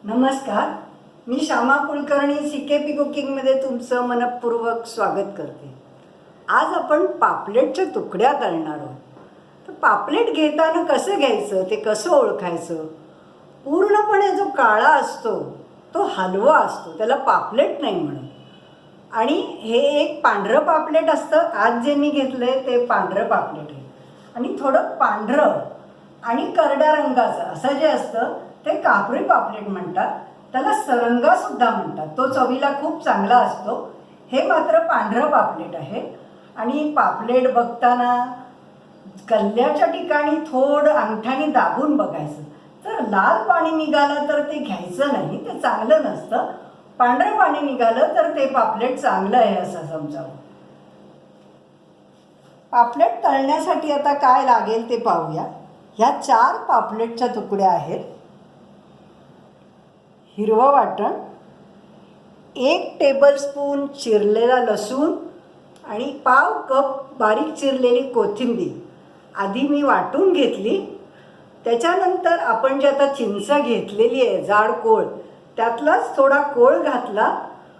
नमस्कार, मी श्यामा कुलकर्णी CKP कुकिंगमध्ये तुमचं मनपूर्वक स्वागत करते। आज आपण पापलेटच्या तुकड्या तळणार आहोत। तर पापलेट घेताना कसं घ्यायचं ते कसं ओळखायचं? पूर्णपणे जो काळा असतो तो हलवा असतो, त्याला पापलेट नाही म्हणत। आणि हे एक पांढरं पापलेट असतं। आज जे मी घेतलंय ते पांढरं पापलेट आहे आणि थोडं पांढरं आणि करड्या रंगाचं असं जे असतं ते कापरी पापलेट म्हणतात। त्याला सरंगा सुद्धा म्हणतात। तो चवीला खूप चांगला असतो। हे मात्र पांढरं पापलेट आहे आणि पापलेट बघताना कल्ल्याच्या ठिकाणी थोडं अंगठ्याने दाबून बघायचं। जर लाल पाणी निघालं तर ते घ्यायचं नाही, ते चांगलं नसतं। पांढरं पाणी निघालं तर ते पापलेट चांगलं आहे असं समजावं। पापलेट तळण्यासाठी आता काय लागेल ते पाहूया। ह्या 4 पापलेटच्या तुकड्या आहेत। हिरवं वाटण, 1 टेबलस्पून चिरलेला लसूण आणि पाव कप बारीक चिरलेली कोथिंबीर आधी मी वाटून घेतली। त्याच्यानंतर आपण जे आता चिंच घेतलेली आहे जाड कोळ, त्यातलाच थोडा कोळ घातला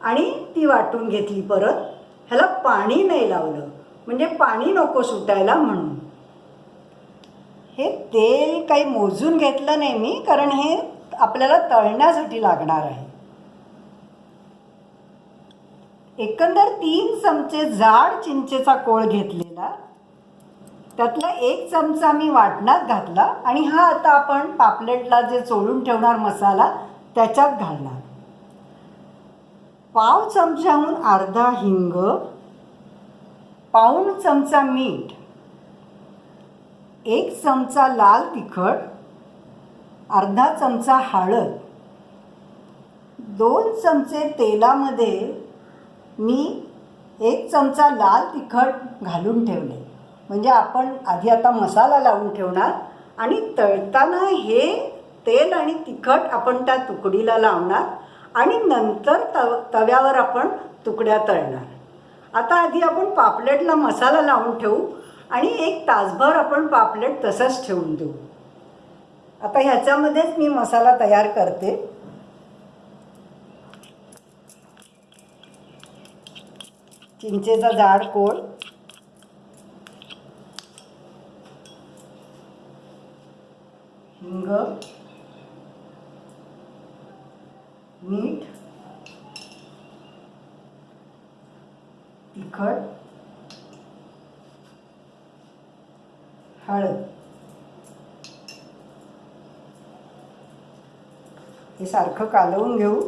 आणि ती वाटून घेतली। परत ह्याला पाणी नाही लावलं, म्हणजे पाणी नको सुटायला म्हणून। हे तेल काही मोजून घेतलं नाही मी, कारण हे आपल्याला तळण्यासाठी लागणार आहे। एकंदर 3 चमचे जाड चिंचेचा कोळ घेतलेला, त्यातला 1 चमचा मी वाटणात घातला आणि हा आता आपण पापलेटला जे चोळून ठेवणार मसाला त्याच्यात घालणार। पाव चमच्याहून अर्धा हिंग, पाऊण चमचा मीठ, 1 चमचा लाल तिखट, अर्धा चमचा हळद, 2 चमचे तेलामध्ये मी 1 चमचा लाल तिखट घालून ठेवले। म्हणजे आपण आधी आता मसाला लावून ठेवणार आणि तळताना हे तेल आणि तिखट आपण त्या तुकडीला लावणार आणि नंतर तव्यावर आपण तुकड्या तळणार। आता आधी आपण पापलेटला मसाला लावून ठेवू आणि 1 तासभर आपण पापलेट तसंच ठेवून देऊ। आता ह्याच्यामध्येच मी मसाला तयार करते। चिंचेचा जाड कोळ, हिंग, मीठ, तिखट, हळद, हे सारखं कालवून घेऊ।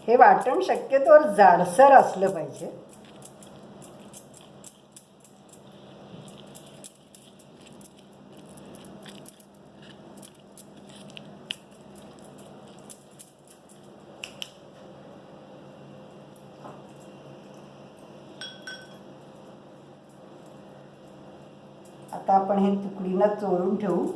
हे वाटण शक्यतोवर जाडसर असलं पाहिजे। आता आपण हे तुकडीनं चोळून ठेवू।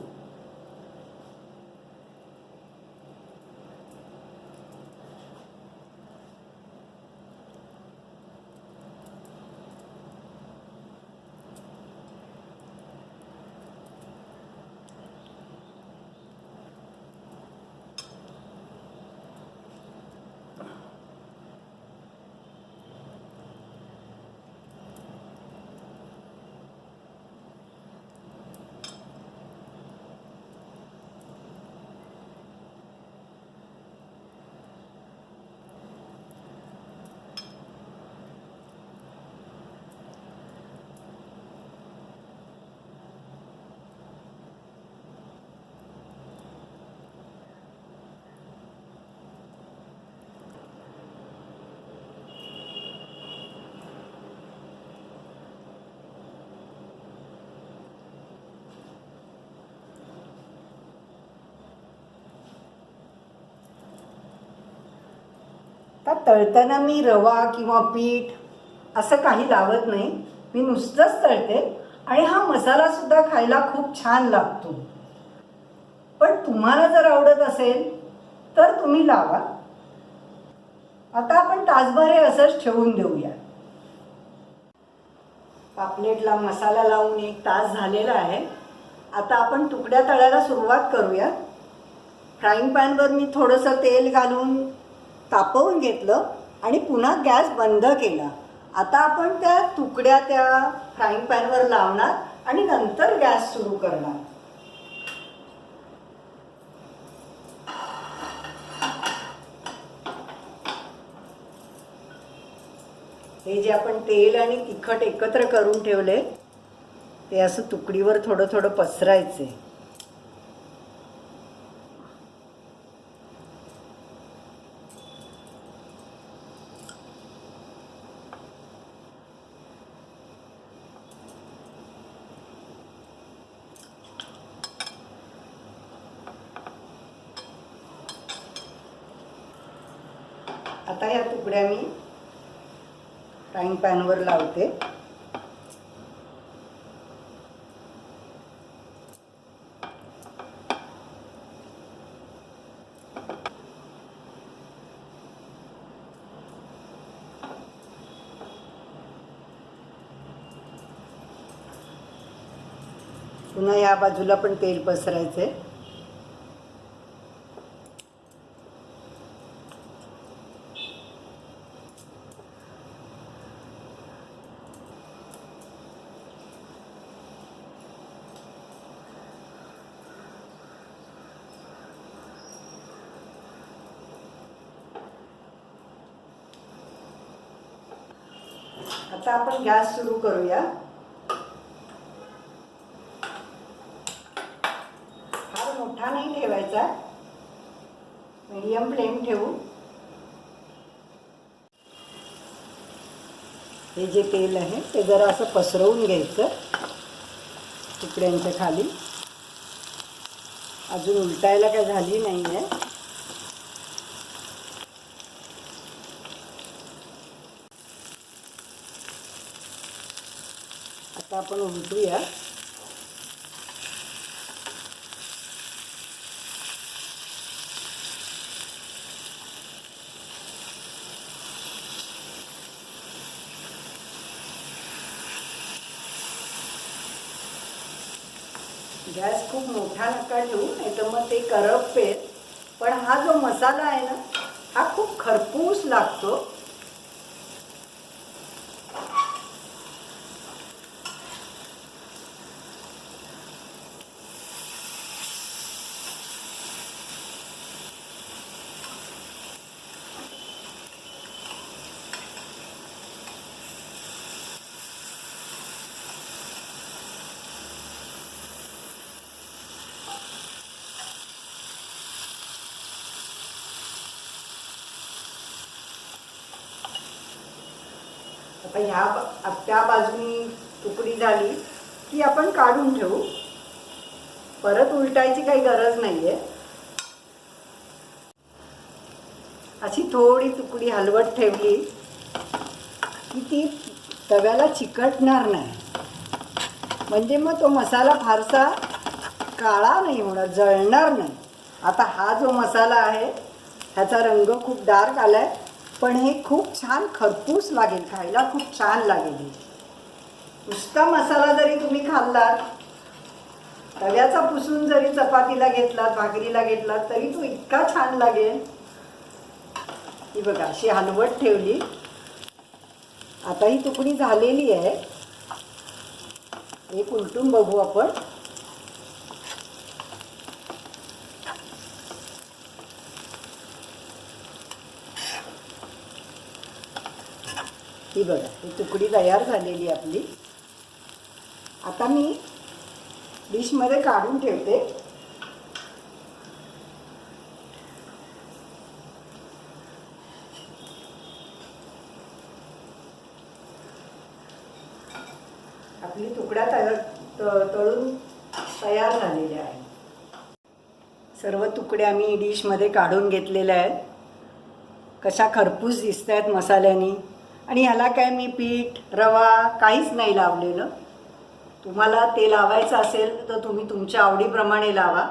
तर तळताना मी रवा किंवा पीठ असं काही लावत नाही, मी नुसतंच तळते आणि हा मसालासुद्धा खायला खूप छान लागतो। पण तुम्हाला जर आवडत असेल तर तुम्ही लावा। आता आपण तासभर हे असंच ठेवून देऊया। पापलेटला मसाला लावून 1 तास झालेला आहे। आता आपण तुकड्या तळायला सुरुवात करूया. फ्राईंग पॅनवर मी थोडंसं तेल घालून तापवून घेतलं आणि पुन्हा गॅस बंद केला. आता आपण त्या तुकड्या त्या फ्राईंग पॅनवर लावणार आणि नंतर गॅस सुरू करणार. हे जे आपण तेल आणि तिखट एकत्र करून ठेवले ते असं तुकडीवर थोडं थोडं पसरायचे. आता या तुकड्या मी फ्राईंग पॅनवर लावते. पुन्हा या बाजूला पण तेल पसरायचे. आता आपण गॅस सुरू करूया. फार मोठा नाही ठेवायचा, मीडियम फ्लेम ठेवू. हे जे तेल आहे ते जरा असं पसरवून घ्यायचं तुकड्यांच्या खाली. अजून उलटायला काय झाली नाही आहे. आता आपण उलटूया. गॅस खूप मोठा नका ठेवू, नाही तर मग ते करपते. पण हा जो मसाला आहे ना हा खूप खरपूस लागतो. आता त्या बाजूनी तुकडी झाली की आपण काढून ठेवू. परत उलटायची काही गरज नाही आहे. अशी थोडी तुकडी हलवत ठेवली की ती तव्याला चिकटणार नाही. म्हणजे मग तो मसाला फारसा काळा नाही होणार, जळणार नाही. आता हा जो मसाला आहे ह्याचा रंग खूप डार्क आला आहे, पण हे खूप छान खरपूस लागेल, खायला खूप छान लागेल. नुसता मसाला जरी तुम्ही खाल्लात, तव्याचा पुसून जरी चपातीला घेतलात, भाकरीला घेतलात तरी तो इतका छान लागेल. ही बघा अशी हलवत ठेवली. आता ही तुकडी झालेली आहे. एक उलटून बघू आपण. ही बघा ही तुकडी तयार झालेली आपली. आता मी डिशमध्ये काढून ठेवते. आपली तुकड्या तळून तयार झालेल्या आहेत. सर्व तुकड्या मी डिशमध्ये काढून घेतलेल्या आहेत. कशा खरपूस दिसत आहेत मसाल्यानी. आणि ह्याला काय मी पीठ रवा काहीच नाही लावलेलं. तुम्हाला ते लावायचं असेल तर तुम्ही तुमच्या आवडीप्रमाणे लावा.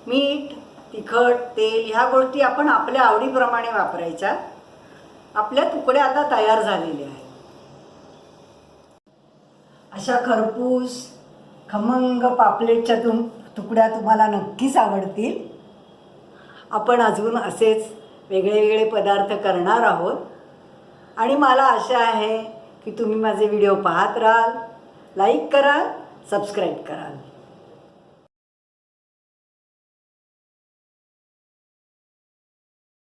मीठ तिखट तेल ह्या गोष्टी आपण आपल्या आवडीप्रमाणे वापरायच्या. आपल्या तुकड्या आता तयार झालेल्या आहेत. अशा खरपूस खमंग पापलेटच्या तुकड्या तुम्हाला नक्कीच आवडतील. आपण अजून असेच वेगळे वेगळे पदार्थ करणार आहोत आणि मला आशा आहे की तुम्ही माझे व्हिडिओ पाहत राहाल, लाईक कराल, सबस्क्राईब कराल.